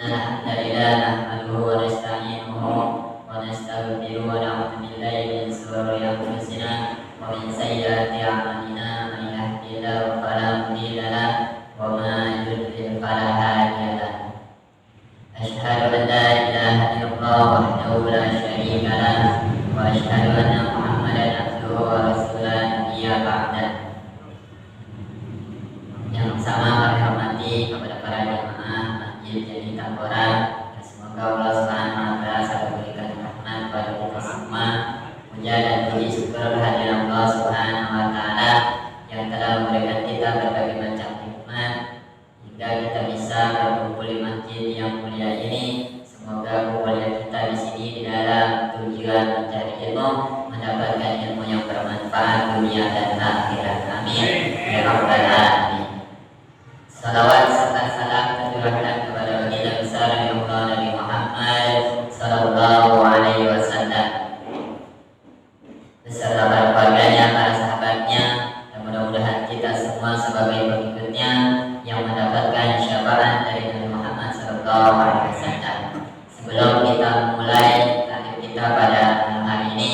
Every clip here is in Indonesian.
Alhamdulillah nahmaduhu wa nasta'inuhu wa nastaghfiruhu wa na'udzu billahi min shururi anfusina wa min sayyiati a'malina man yahdihillahu fala mudilla lahu wa man yudlil fala hadiya lahu. Asyhadu an la ilaha illallah wahdahu la syarika lahu wa asyhadu anna Muhammadan abduhu wa rasuluhu nabiyya ba'da. Yang sama kami hormati kepada para jamaah Masjid Jami Tambora. Semoga Allah Subhanahu wa taala selalu berikan rahmat kepada kita semua. Puja dan puji syukur kehadiran Allah Subhanahu wa taala yang telah memberikan kita berbagai macam nikmat hingga kita bisa berkumpul di masjid yang mulia ini. Semoga kumpulan kita di sini di dalam tujuan mencari ilmu, mendapatkan ilmu yang bermanfaat dunia dan akhirat. Amin ya rabbal alamin. Salawat serta salam tercurahkan kepada baginda besar Allah Nabi Muhammad sallallahu alaihi wasallam beserta para keluarganya, para sahabatnya, dan mudah-mudahan kita semua sebagai pengikutnya yang mendapatkan syafaat dari Nabi Muhammad sallallahu alaihi wasallam. Sebelum kita mulai taklim kita pada hari ini,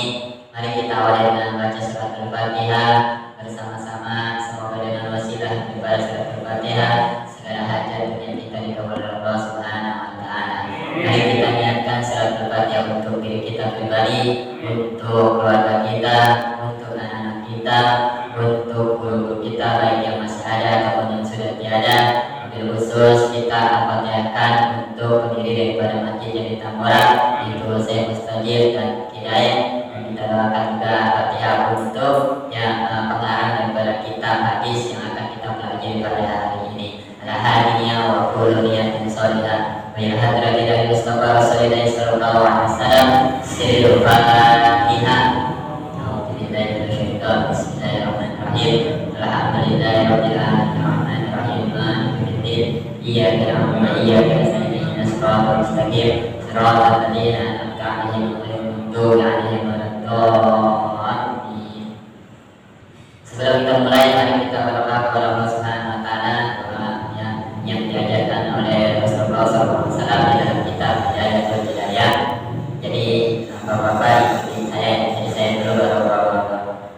mari kita awali dengan baca surat Al-Fatihah bersama-sama. Semoga dengan wasilah daripada surat Al-Fatihah segala hajat dunia kita dikabulkan Allah Subhanahu wa taala. Mari kita niatkan surat Al-Fatihah untuk diri kita pribadi, untuk keluarga kita, untuk anak-anak kita, untuk guru-guru kita baik yang masih ada ataupun yang sudah tiada. Wabil khusus kita Al-Fatihahkan untuk pendiri daripada Masjid Jami Tambora, yaitu saya Mustajir dan Hidayat. Kita doakan juga Al-Fatihah untuk yang pengarang daripada kitab hadis yang akan kita pelajari pada hari ini. Al-Hadiyah wa kullu niyatin sholihah wa ila hadrati dari Mustafa Rasulullah sallallahu alaihi wasallam. Sirrul Fatihah. A'udzubillahi minasyaitonir rajim. Bismillahirrahmanirrahim. Alhamdulillahirabbil alamin arrahmanir rahim maliki yaumiddin. Iyyaka na'budu wa iyyaka nasta'in ihdinas siratal mustaqim siratal ladzina an'amta 'alaihim ghairil maghdubi 'alaihim waladdallin. Sebelum kita mulai, mari kita berdoa kepada Allah Subhanahu wa taala yang diajarkan oleh Rasulullah SAW di dalam kitab Hidayatul Hidayah. Jadi Bapak-bapak ikuti saya, jadi saya dulu baru bapak-bapak.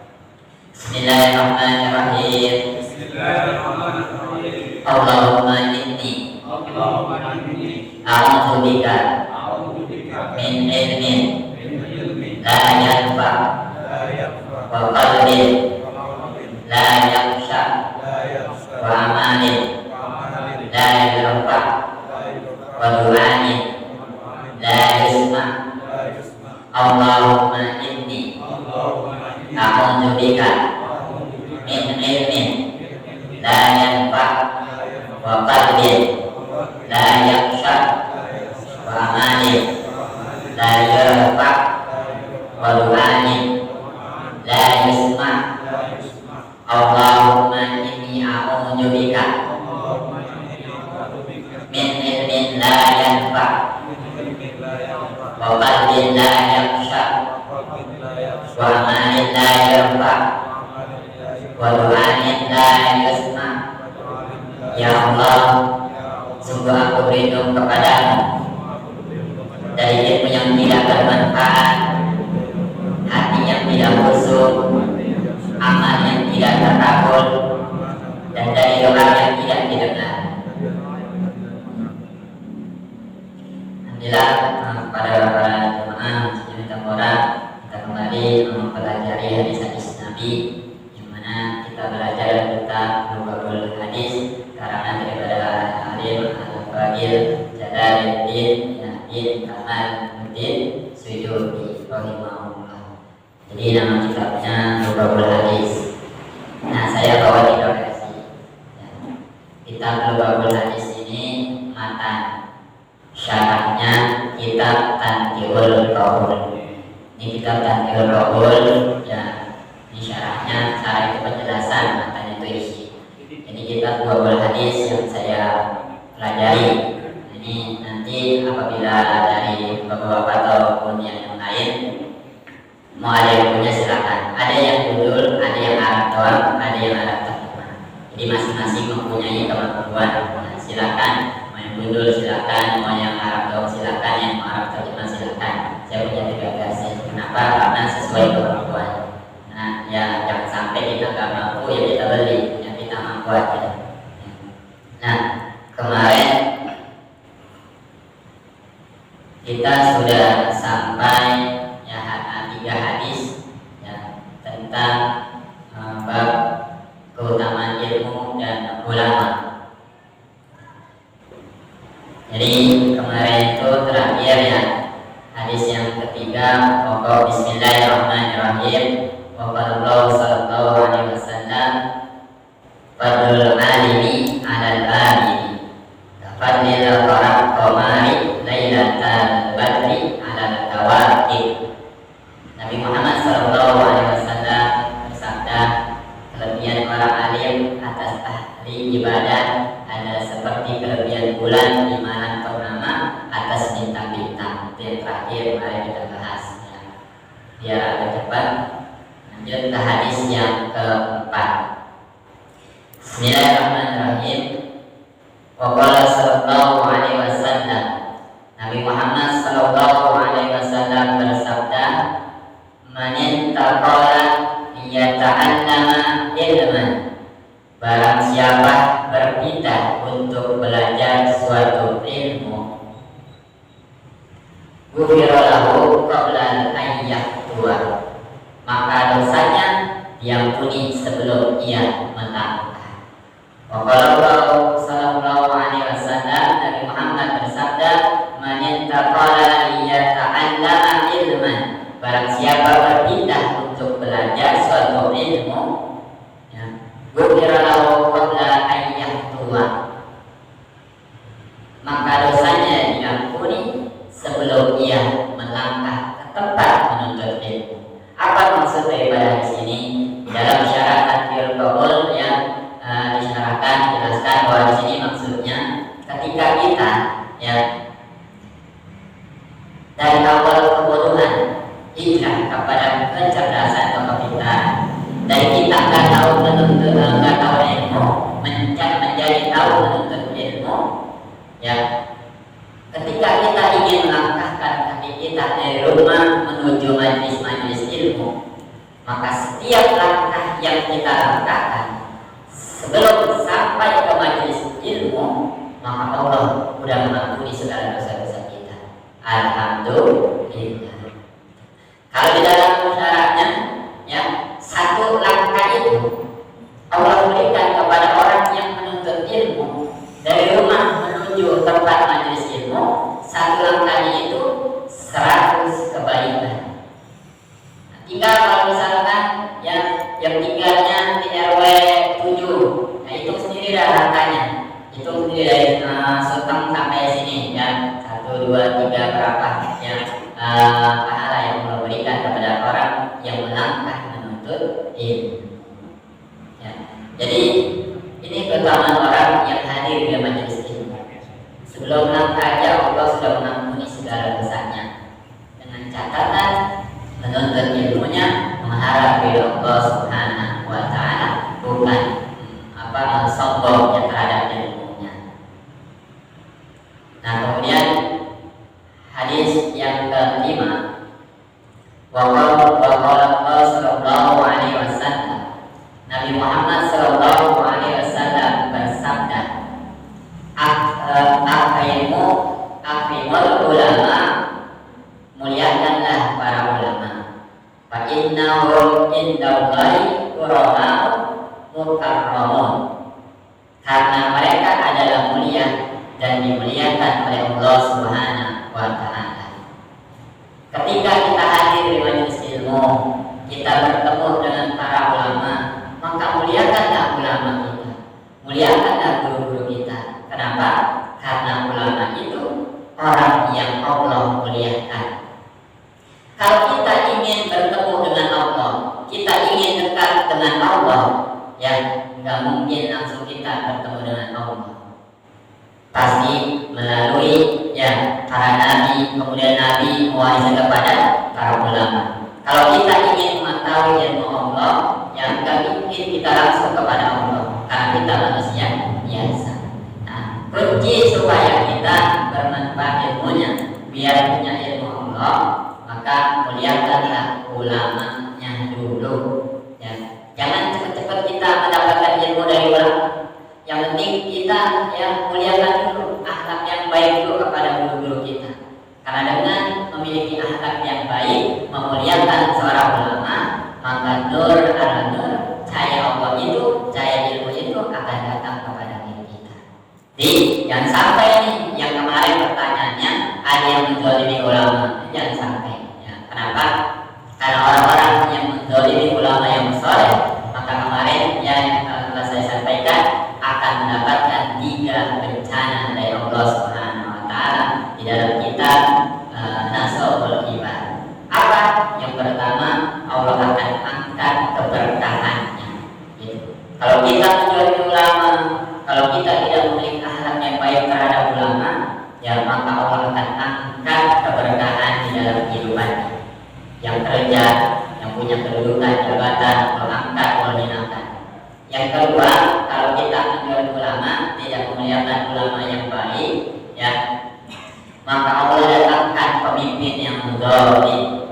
Bismillahirrahmanirrahim. Bismillahirrahmanirrahim. Allahumma inni a'udzu bika min ilmin la yanfa wa qalbin la yakhsha wa amalin la yarfa wa du'ain la yusma. Allahumma inni a'udzu bika min ilmin la yanfa wa qalbin la yakhsha wa amalin la yarfa wa du'ain la yusma. Allahumma inni a'udzu bika min ilmin la yanfa wa qalbin la yakhsha wa amalin la yarfa wa du'ain la yusma. Ya Allah, sungguh aku berlindung kepadamu dari ilmu yang tidak bermanfaat, hati yang tidak khusyuk, amal yang tidak terkabul, dan dari doa yang tidak didengar. Alhamdulillah, pada para jemaah Masjid Tambora, kita kembali mempelajari hadis-hadis Nabi, yang mana kita belajar tentang Nubabul Hadis karangan daripada Alim Al-Fadil Jalaluddin Yahya Kamaluddin Suyuti rahimahullah. Jadi nama kitabnya Nubabul Hadis. Nah, saya bawa di versi. Kitab Nubabul Hadis ini matan, syarahnya kitab Tanqihul Qaul. Ini kitab Tanqihul Qaul, ya. Ini syarahnya, syarah itu penjelasan, matanya itu isi. Ini kitab Nubabul Hadis yang saya pelajari. Ini nanti apabila dari bapak-bapak ataupun yang lain mau ada yang punya silakan. Ada yang judul, ada yang Arab doang, ada yang Arab terjemah. Jadi masing-masing mempunyai kemampuan. Silakan mau yang judul silakan, mau yang sesuai kemampuan. Nah, ya jangan sampai kita nggak mampu ya kita beli yang kita mampu aja. Nah, kemarin kita sudah sampai ya 3 hadis ya tentang bab keutamaan ilmu dan ulama. Jadi kemarin itu terakhir ya hadis yang ketiga, pokok Bismillahirrahmanirrahim. Wa qala sallallahu alaihi wasallam, fadlul alimi 'alal abidi kafadlil qamari lailatal badri 'alal kawakib. Nabi Muhammad sallallahu alaihi wasallam bersabda, kelebihan para alim atas ahli ibadah adalah seperti kelebihan bulan di malam purnama atas bintang-bintang. Itu yang terakhir mari kita bahas ya. Biar agak cepat. Lanjut ke hadis yang keempat. Bismillahirrahmanirrahim. Wa qala sallallahu alaihi wasallam, Nabi Muhammad sallallahu alaihi wasallam bersabda, man intaqala liyata'allama ilman, barang siapa berpindah untuk belajar suatu ilmu, ghufira lahu qabla an yahtua, maka dosanya diampuni sebelum ia melangkah. Wa qala sallallahu alaihi wasallam, Nabi Muhammad bersabda, man intaqala liyata'allama ilman, barang siapa berpindah untuk belajar suatu ilmu, ghufira lahu qabla an yahtua, maka dosanya diampuni sebelum ia melangkah ke tempat menuntut ilmu. Apa maksud daripada di sini? Dalam syarat takdir qabul yang disyaratkan dijelaskan bahwa di sini maksudnya ketika kita ya dari awal kebodohan hijrah kepada kecerdasan atau kepintaran, dari kita nggak tahu menuntut nggak tahu ilmu menjadi tahu menuntut ilmu ya. Ketika kita ingin melangkahkan kaki kita dari rumah menuju majelis ilmu, maka setiap langkah yang kita langkahkan sebelum sampai ke majelis ilmu, maka Allah sudah mengampuni segala dosa-dosa kita. Alhamdulillah. Kalau di dalam syaratnya ya, satu langkah itu Allah berikan kepada orang yang menuntut ilmu dari rumah menuju tempat majelis ilmu, satu langkahnya itu 100 kebaikan. Nah, tinggal kalau misalkan yang tinggalnya di RW 7, nah itu sendiri dah langkahnya, itu sendiri dari Sultan sampai sini ya, 1, 2, 3 berapa yang pahala yang Allah berikan kepada orang yang melangkah menuntut ilmu ya. Jadi ini keutamaan orang yang hadir di majelis ilmu. Sebelum melangkah aja Allah sudah mengampuni segala dosanya, dengan catatan menuntut ilmunya mengharap ridho Allah Subhanahu wa taala, bukan sombong terhadap ilmunya. Nah, kemudian hadis yang kelima, wa qala sallallahu alaihi wasallam, Nabi Muhammad sallallahu alaihi wasallam bersabda, akrimul ulama, muliakanlah para ulama, fa innahum indallahi qurama'u mukarramun, karena mereka adalah mulia dan dimuliakan oleh Allah Subhanahu wa taala. Ketika kita hadir di majelis ilmu, kita bertemu dengan para ulama, maka muliakanlah ulama kita, muliakanlah guru-guru kita. Kenapa? Karena ulama itu orang yang Allah muliakan. Kalau kita ingin bertemu dengan Allah, kita ingin dekat dengan Allah, ya nggak mungkin langsung kita bertemu dengan Allah. Pasti melalui ya para nabi, kemudian nabi mewariskan kepada para ulama. Kalau kita ingin mengetahui ilmu Allah, yang nggak mungkin kita langsung kepada Allah, karena kita manusia biasa. Nah, kunci supaya kita bermanfaat ilmunya, biar punya ilmu Allah, maka muliakanlah ulama meniru kepada guru-guru kita. Karena dengan memiliki akhlak yang baik, memuliakan seorang ulama, maka nur ala nur, cahaya Allah itu, cahaya ilmu itu akan datang kepada diri kita. Jadi jangan sampai nih yang kemarin pertanyaannya ada yang menzalimi ulama, jangan sampai. Ya, kenapa? Karena orang-orang yang menzalimi ulama yang soleh, maka kemarin yang telah saya sampaikan akan mendapatkan 3 bencana dari Allah Subhanahu wa Ta'ala di dalam kitab Nasrul Iman. Apa? Yang pertama, Allah akan angkat keberkahannya. Gitu. Kalau kita menjadi ulama, kalau kita tidak memiliki akhlak yang baik terhadap ulama, ya maka Allah akan angkat keberkahan di dalam kehidupannya. Yang kerja, yang punya kedudukan, jabatan, Allah angkat, Allah hinakan. Yang kedua, kalau kita menjadi ulama, tidak memuliakan ulama yang baik, ya maka Allah datangkan pemimpin yang zalim.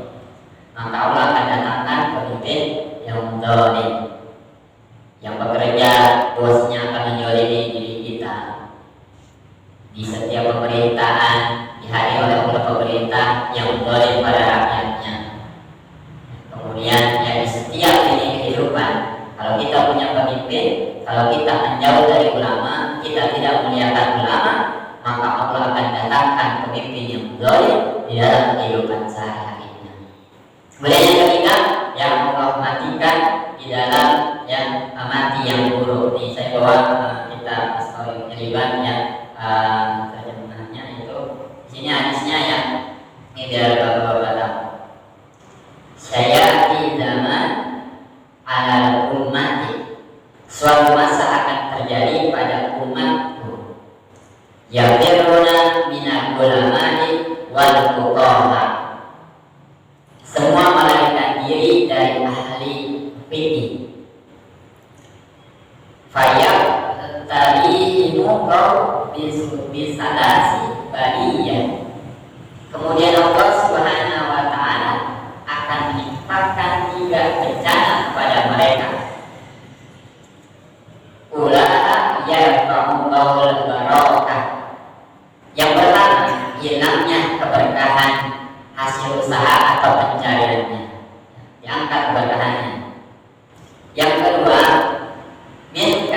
Maka Allah akan datangkan pemimpin yang zalim, yang bekerja, bosnya akan menzalimi diri kita. Di setiap pemerintahan dihadiri oleh pemerintah yang zalim pada rakyatnya. Kemudian ya di setiap lini kehidupan, kalau kita punya pemimpin, kalau kita menjauh dari ulama, kita tidak memuliakan ulama, maka Allah akan datangkan pemimpin yang zalim di dalam kehidupan sehari-harinya. Kemudian yang ketiga, yang Allah matikan di dalam yang mati yang buruk. Ini saya bawa kita story keliban yang terjemahannya itu. Di sini hadisnya yang ini biar bapak-bapak tahu. Saya di zaman ala ummati, suatu masa akan terjadi pada umatku. Yafiruna minal ulamai wal fuqaha. Semua melarikan diri dari ahli fikih. Fayak tarihimu kau bisalasi bariyah. Kemudian Allah Subhanahu wa Ta'ala akan menimpakan 3 bencana kepada mereka. Ula'a yarfa'ullahul barakah. Yang pertama, hilangnya keberkahan hasil usaha atau pencariannya, diangkat keberkahannya. Yang kedua, min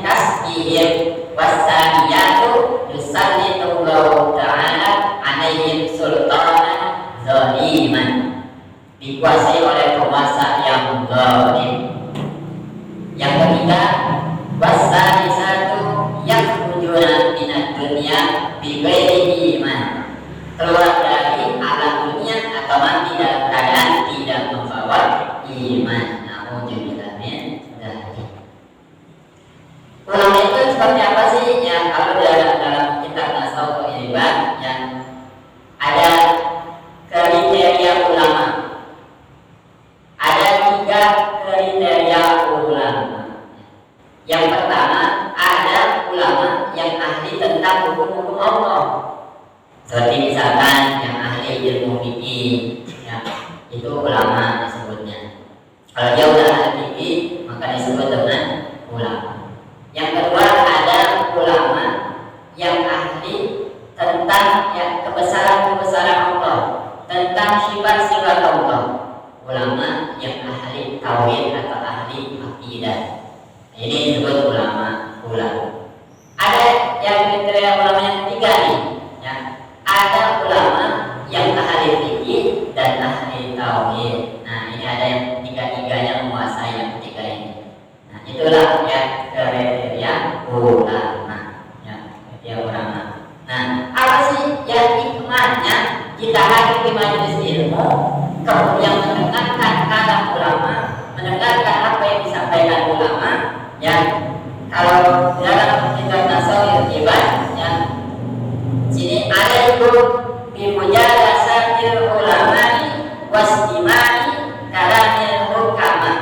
kasbihim wasaniyatu yusallitullahu ta'ala alaihim sultanan zaliman. Dikuasai oleh penguasa yang zalim. Yang ketiga, wasanisatu yakhrujuna minad dunya bi ghairi iman. Keluar dari alam dunia atau mati dalam keadaan tidak membawa iman. Nauzubillah min dzalik. Ulama itu seperti apa sih? Yang kalau dalam kitab Nasrul Iman yang ada kriteria ulama. Ada 3 kriteria ulama. Yang pertama, ada ulama yang ahli tentang hukum-hukum Allah. Seperti misalkan yang ahli ilmu fikih, ya, itu ulama disebutnya. Kalau dia udah ahli fikih, maka disebut dengan ulama. Yang kedua, ada ulama yang ahli tentang ya, kebesaran-kebesaran Allah, tentang sifat-sifat Allah. Ulama yang ahli tauhid atau ahli akidah. Ini disebut ulama. Ada yang kriteria ulama yang ketiga nih, ya. Ada ulama yang ahli fikih dan ahli tauhid. Nah, ini ada yang tiga-tiganya menguasai yang ketiga ini. Nah, itulah ya kriteria ulama, ya, kriteria ulama. Nah, apa sih yang hikmahnya kita hadir di majelis ilmu, kemudian mendengarkan kalam ulama, mendengarkan apa yang disampaikan ulama, ya. Kalau dalam kitab Nasrul Iman, ya, sini ada itu bimujalasatil ulamai wastimai kalamil hukama.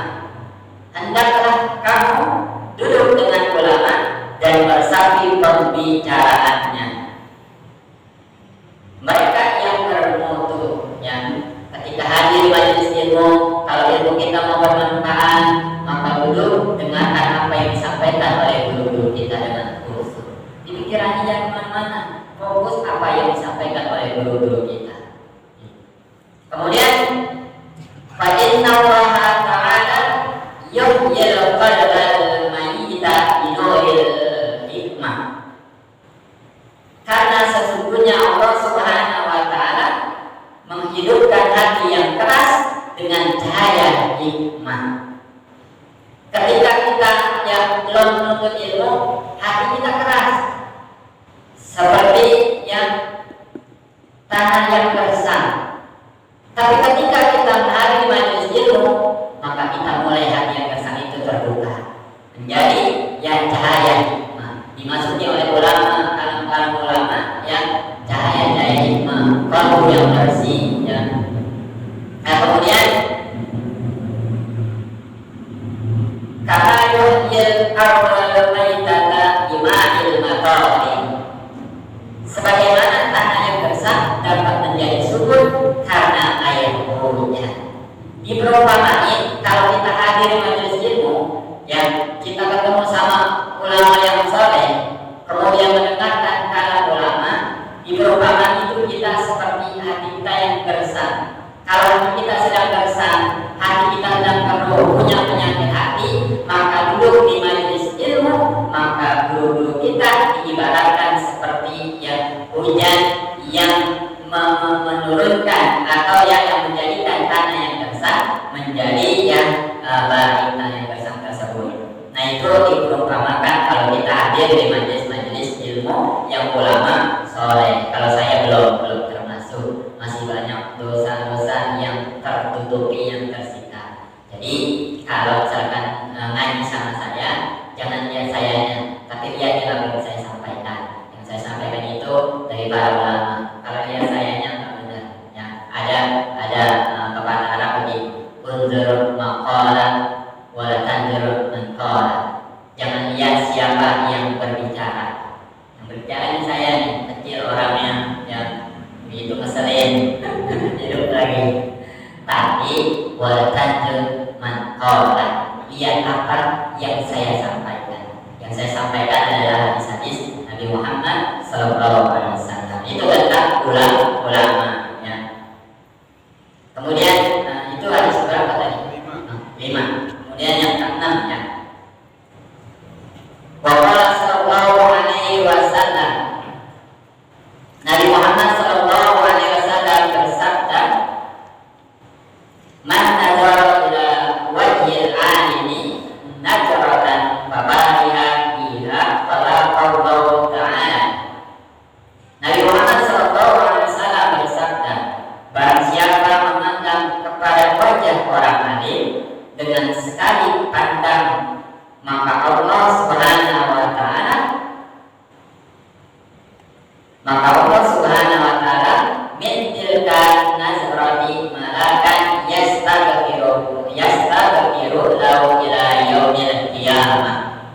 Hendaklah kamu duduk dengan ulama dan bersaksi pembicaraannya. Mereka yang bermutu, yang ketika hadir majelis ilmu, kalau ilmu kita mau bermanfaat, maka duduk dengarkan apa yang disampaikan oleh guru-guru kita dengan khusyuk. Pikirannya jangan kemana-mana, fokus apa yang disampaikan oleh guru-guru kita. Kemudian fa inna Allah ta'ala yuhyil qalbal mayyita binuril hikmah. Karena sesungguhnya Allah Subhanahu wa taala menghidupkan hati yang keras dengan cahaya hikmah. Ketika kita yang belum menuntut ilmu, hati kita keras seperti yang tanah yang gersang. Tapi ketika kita menghadiri majelis ilmu, maka kita mulai hati yang gersang itu terbuka menjadi yang cahaya hikmah. Dimaksudnya oleh ulama, kalangan ulama yang cahaya hikmah, kalbu yang bersih. Ya. Nah, kemudian karena yuhyil ardal maitata bima'il matari, sebagaimana tanah yang gersang dapat menjadi subur karena air hujan. Diperumpamakan kalau kita hadir majelis ilmu, ya kita ketemu sama ulama yang saleh, kemudian mendengarkan kalam ulama, diperumpamakan itu kita seperti hati kita yang gersang. Kalau kita sedang gersang, hati kita sedang keruh, punya penyakit hati, maka duduk di majelis ilmu, maka guru-guru kita diibaratkan seperti yang hujan yang menurunkan atau yang menjadikan tanah yang gersang menjadi yang baik tanah yang gersang tersebut. Nah, itu diperumpamakan kalau kita hadir di majelis ilmu yang ulama soleh. Kalau saya belum termasuk, masih banyak dosa-dosa yang tertutupi, yang tersita. Jadi kalau misalkan ngaji sama saya, jangan lihat sayanya, tapi lihat apa yang saya sampaikan. Yang saya sampaikan itu dari para ulama. Kalau lihat sayanya nggak benar. Ya, ada pepatah Arab ini, unzur maqala wa la tanzur man qala. Jangan lihat siapa yang berbicara. Yang berbicara ini saya nih, kecil orangnya, yang begitu ngeselin, hidup lagi. Tapi wa la tanzur man qala. Lihat apa yang saya sampaikan. Yang saya sampaikan adalah hadis-hadis Nabi Muhammad SAW. Itu tentang ulama. Ya. Kemudian itu hadis berapa tadi? 5. Kemudian yang ke-6 ya. Wa qala sallallahu alaihi wasallam. Nabi Muhammad sallallahu alaihi wasallam bersabda, "Man nazara ila wajhil alimi nazaratan fabariha biha fala qawlahu ta'ala." Nabi Muhammad sallallahu alaihi wasallam bersabda, barang siapa memandang kepada wajah orang alim dengan sekali pandang, maka Allah Subhanahu wa taala min tilka nazrati malakan yastaghfiru lahu ila yaumil qiyamah.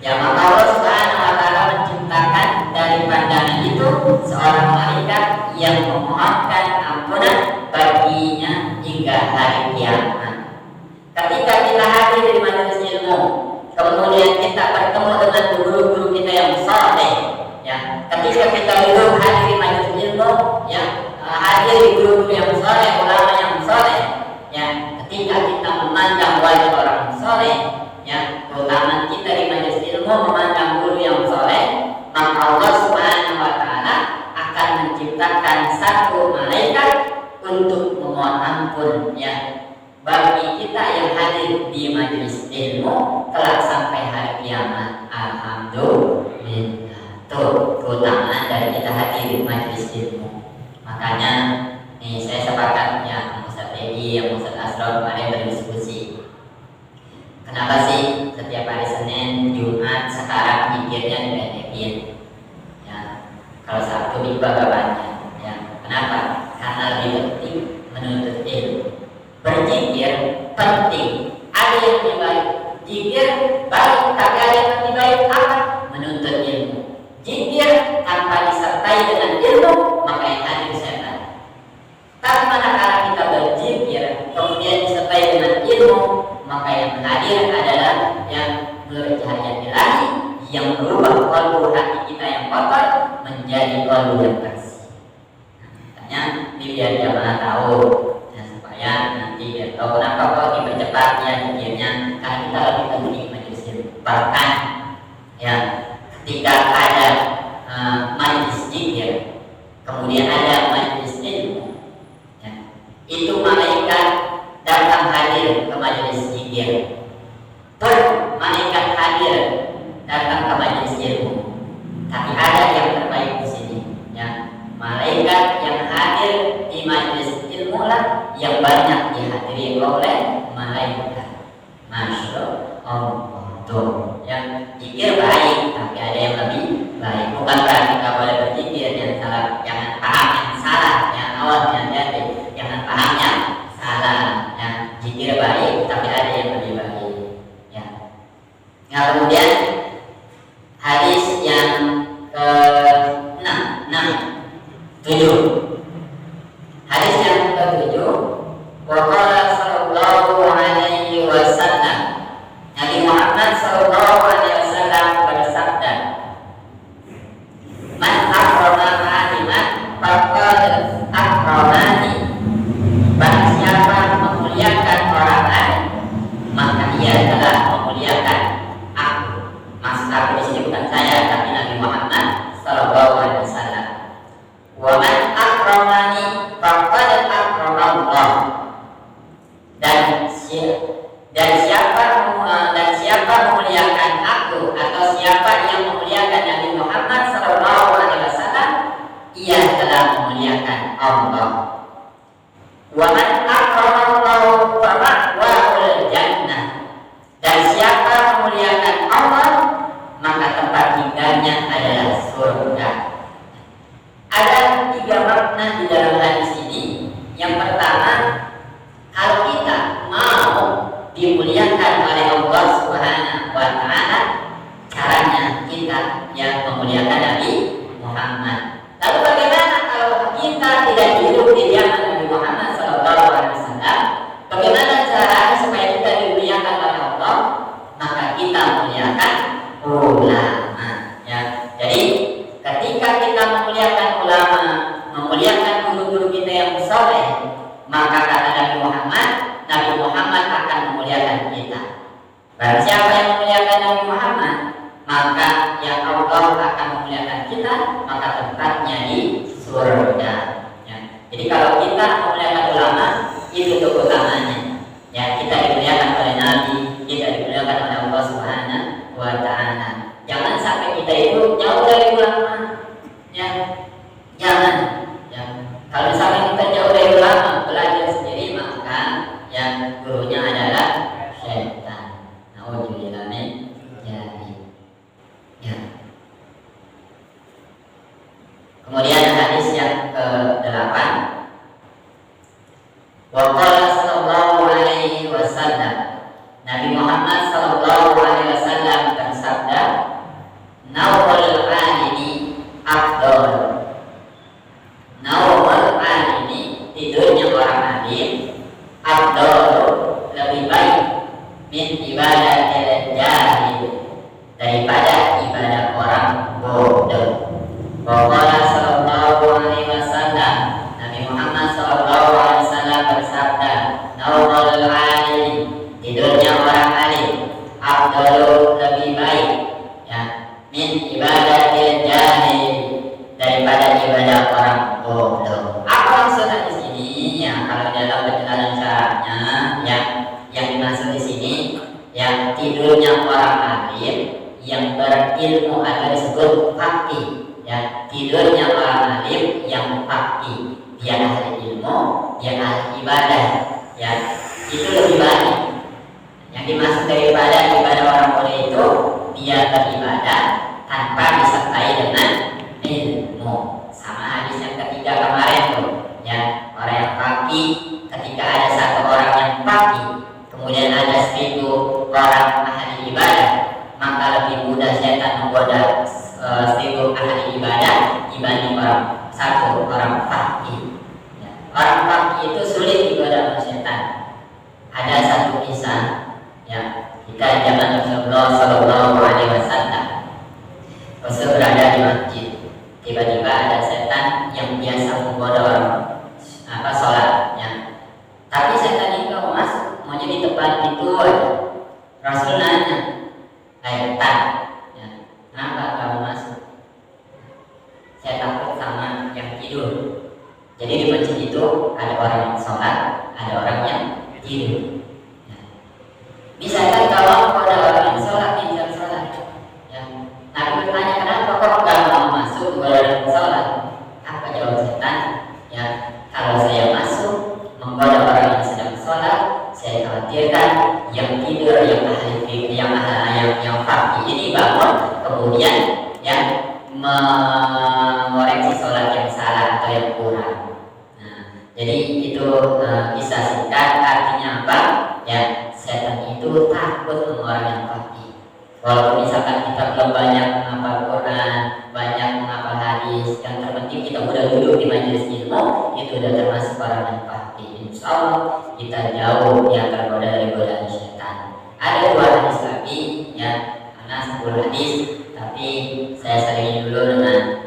Ya, maka Allah Subhanahu wa taala menciptakan dari pandangan itu seorang malaikat yang memohonkan ampunan baginya hingga hari kiamat. Ketika kita hadir di majelis ilmu, kemudian kita bertemu dengan guru-guru kita yang saleh, ya, ketika kita duduk hadir di majelis ilmu, ya, hadir di guru-guru yang saleh, ulama yang saleh, ya, ketika kita memandang wajah orang saleh, ya, terutama kita di majelis ilmu memandang guru yang saleh, maka Allah Subhanahu wa taala akan menciptakan satu malaikat untuk memohon ampun, ya, bagi kita yang hadir di majelis ilmu kelak sampai hari kiamat. Alhamdulillah. Tuh keutamaan dari kita hadir di majelis ilmu. Makanya nih saya sepakat ya, Ustaz Edi, yang Ustaz Asror kemarin berdiskusi. Kenapa sih setiap hari Senin, Jumat sekarang zikirnya dibendekin? Ya, kalau Sabtu Minggu agak banyak. Ya, kenapa? Karena lebih penting menuntut ilmu. Berzikir penting, ada yang lebih baik. Zikir baik, tapi ada yang lebih baik apa? Menuntut ilmu. Zikir tanpa disertai dengan ilmu, maka yang hadir setan. Tapi manakala kita berzikir kemudian disertai dengan ilmu, maka yang hadir adalah yang bercahaya ilahi, yang merubah kalbu hati kita yang kotor menjadi memiliki kolbu yang bersih. Makanya ini biar jamaah tahu, ya, supaya nanti biar tahu kenapa kok dipercepat ya zikirnya, karena kita lebih penting majelis ilmu. Bahkan ya ketika ada majelis zikir, kemudian ada majelis ilmu, ya, itu malaikat datang hadir ke majelis zikir, malaikat hadir datang ke majelis ilmu. Tapi ada yang terbaik di sini, ya, malaikat yang hadir di majelis ilmu lah yang banyak dihadiri oleh malaikat. Masya Allah, tuh, yang zikir baik, tapi ada yang lebih baik. Bukan berarti nggak boleh berzikir, yang salah, jangan paham yang salah, yang awal, yang jadi, jangan paham yang salah. Ya, zikir baik, tapi ada yang lebih baik. Ya. Nah, kemudian hadis yang ke-7. Hadis yang ke-7, waqala sallallahu alaihi wasallam, Nabi Muhammad sallallahu alaihi wasallam bersabda, man akrama aliman faqad akramani. Barang siapa memuliakan orang lain, maka ia telah memuliakan aku. Maksud aku di sini bukan saya, tapi Nabi Muhammad sallallahu alaihi wasallam. Wa man akramani faqad akramallah. Dan siapa memuliakan aku atau siapa yang memuliakan Nabi Muhammad sallallahu alaihi wasallam, ia telah memuliakan Allah. Wa man akramallahu fama'wahul jannah. Dan siapa memuliakan Allah, maka tempat tinggalnya adalah surga. Ada 3 makna di dalam hadis ini. Yang pertama, kalau kita mau dimuliakan oleh Allah Subhanahu wa taala, caranya kita yang memuliakan Nabi Muhammad. Lalu bagaimana kalau kita tidak hidup di zaman Nabi Muhammad sallallahu alaihi wasallam? Bagaimana caranya supaya kita dimuliakan oleh Allah? Maka kita memuliakan ulama, ya. Jadi ketika kita memuliakan ulama, memuliakan guru-guru kita yang soleh, maka kata Nabi Muhammad akan memuliakan kita. Barang siapa yang memuliakan Nabi Muhammad, maka yang Allah akan memuliakan kita, maka tempatnya di surga. Ya. Jadi kalau kita memuliakan ulama, itu utamanya. Ya, kita dimuliakan oleh Nabi, kita dimuliakan oleh Allah Subhanahu wa taala. Jangan sampai kita itu jauh dari ulama. Ya. Jangan. Ya. Kalau misalnya kita jauh dari ulama, belajar sendiri, maka yang gurunya adalah syaitan. Nauzubillah min dzalik. Ya. Kemudian hadis yang ke-8, wa qala sallallahu alaihi wasallam, Nabi Muhammad sallallahu alaihi wasallam bersabda, naumul alimi afdal. Naumul alimi, tidurnya orang alim, afdal, lebih baik, min ibadatil jahil, daripada ibadah orang bodoh. Wa qala sallallahu alaihi wasallam, Nabi Muhammad sallallahu alaihi wasallam bersabda, naumul alim, tidurnya orang alim, afdalu, lebih baik, ya, min ibadatil jahil, daripada ibadah orang bodoh. Apa maksudnya di sini? Ya, kalau dalam penjelasan syaratnya, yang dimaksud di sini, yang tidurnya orang alim yang berilmu atau disebut faqih. Ya, tidurnya orang alim yang faqih, dia ahli ilmu, dia ahli ibadah. Ya, itu lebih baik. Yang dimaksud dari ibadah orang bodoh itu, dia beribadah tanpa disertai dengan ilmu. Sama hadis yang ketiga kemarin tuh, ya, orang yang faqih, ketika ada satu orang yang faqih, kemudian ada 1000 orang ahli ibadah, maka lebih mudah setan menggoda 1000 ahli ibadah dibanding satu orang faqih. Ya. Orang faqih itu sulit digoda oleh setan. Ada satu kisah, ya, kita zaman Rasulullah sallallahu alaihi wasallam. Rasul berada di masjid, tiba-tiba ada ada setan yang biasa menggoda orang sholat ya. Tapi setan ini nggak mau masuk, maunya di tempat itu aja. Rasul nanya, tak ya, kenapa kamu masuk? Saya takut sama yang tidur. Jadi di masjid itu ada orang yang sholat, ada orang yang tidur. Misalkan kalau ada orang yang sholat, yang sholat, ya, Nabi bertanya kenapa kok nggak mau masuk ke orang yang sholat? Apa jawab setan? Ya, kalau saya masuk menggoda orang yang sedang sholat, saya khawatirkan yang tidur, yang pagi ini bangun, kemudian yang mengoreksi sholat yang salah atau yang kurang. Nah, jadi itu kisah singkat, artinya apa? Ya, setan itu takut sama orang yang pagi. Walaupun misalkan kita belum banyak menghafal Quran, banyak menghafal hadis, yang terpenting kita udah duduk di majelis ilmu, itu udah termasuk orang yang pagi. Insya Allah kita jauh yang tergoda dari godaan setan. Ada 2 hadis lagi ya, karena 10 hadis, tapi saya sering dulu dengan